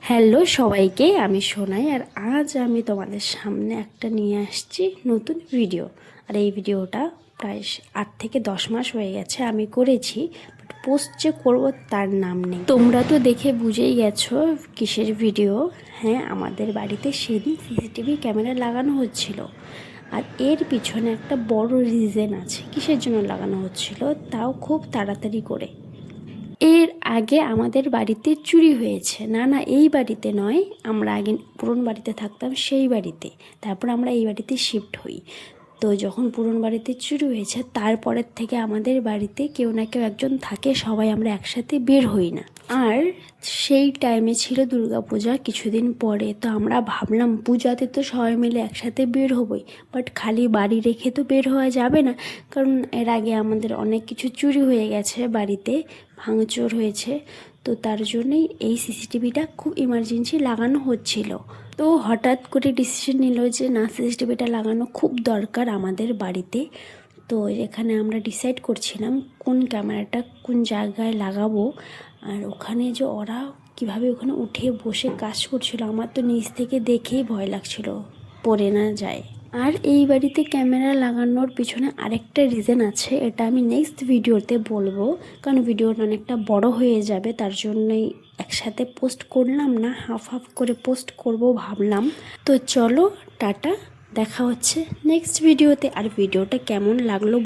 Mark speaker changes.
Speaker 1: Hello সবাইকে, আমি সোনাই। আর আজ আমি তোমাদের সামনে একটা নিয়ে আসছি নতুন ভিডিও। আর এই ভিডিওটা প্রায় 8 থেকে 10 মাস হয়ে গেছে আমি করেছি, বাট পোস্ট যে করবো তার নাম নেই। তোমরা তো দেখে বুঝেই গেছো কিসের ভিডিও। হ্যাঁ, আমাদের বাড়িতে সেদিন সিসিটিভি ক্যামেরা লাগানো হচ্ছিল। আর এর পিছনে একটা বড় রিজন আছে কিসের জন্য লাগানো হচ্ছিল, তাও খুব তাড়াতাড়ি করে। এর আগে আমাদের বাড়িতে চুরি হয়েছে। না, এই বাড়িতে নয়, আমরা আগে পুরনো বাড়িতে থাকতাম সেই বাড়িতে। তারপর আমরা এই বাড়িতে শিফট হই। তো যখন পুরনো বাড়িতে চুরি হয়েছে তারপরের থেকে আমাদের বাড়িতে কেউ না কেউ একজন থাকে, সবাই আমরা একসাথে বের হই না। আর সেই টাইমে ছিল দুর্গাপূজা কিছুদিন পরে। তো আমরা ভাবলাম পূজাতে তো সবাই মিলে একসাথে বের হবই, বাট খালি বাড়ি রেখে তো বের হওয়া যাবে না। কারণ এর আগে আমাদের অনেক কিছু চুরি হয়ে গেছে, বাড়িতে ভাঙচুর হয়েছে। তো তার জন্যই এই সিসিটিভিটা খুব ইমার্জেন্সি লাগানো হচ্ছিল। তো হঠাৎ করে ডিসিশন নিল যে না, সিসিটিভিটা লাগানো খুব দরকার আমাদের বাড়িতে। তো এখানে আমরা ডিসাইড করছিলাম কোন ক্যামেরাটা কোন জায়গায় লাগাবো। আর ওখানে যে ওরা কিভাবে ওখানে উঠে বসে কাজ করছিল, আমার তো নিচ থেকে দেখেই ভয় লাগছিল পড়ে না যায়। আর এই বাড়িতে ক্যামেরা লাগানোর পিছনে আরেকটা রিজন আছে, এটা আমি নেক্সট ভিডিওতে বলবো। কারণ ভিডিওটা অনেকটা বড় হয়ে যাবে, তার জন্যই একসাথে পোস্ট করলাম না, হাফ হাফ করে পোস্ট করব ভাবলাম। তো চলো টাটা, দেখা হচ্ছে নেক্সট ভিডিওতে। আর ভিডিওটা কেমন লাগলো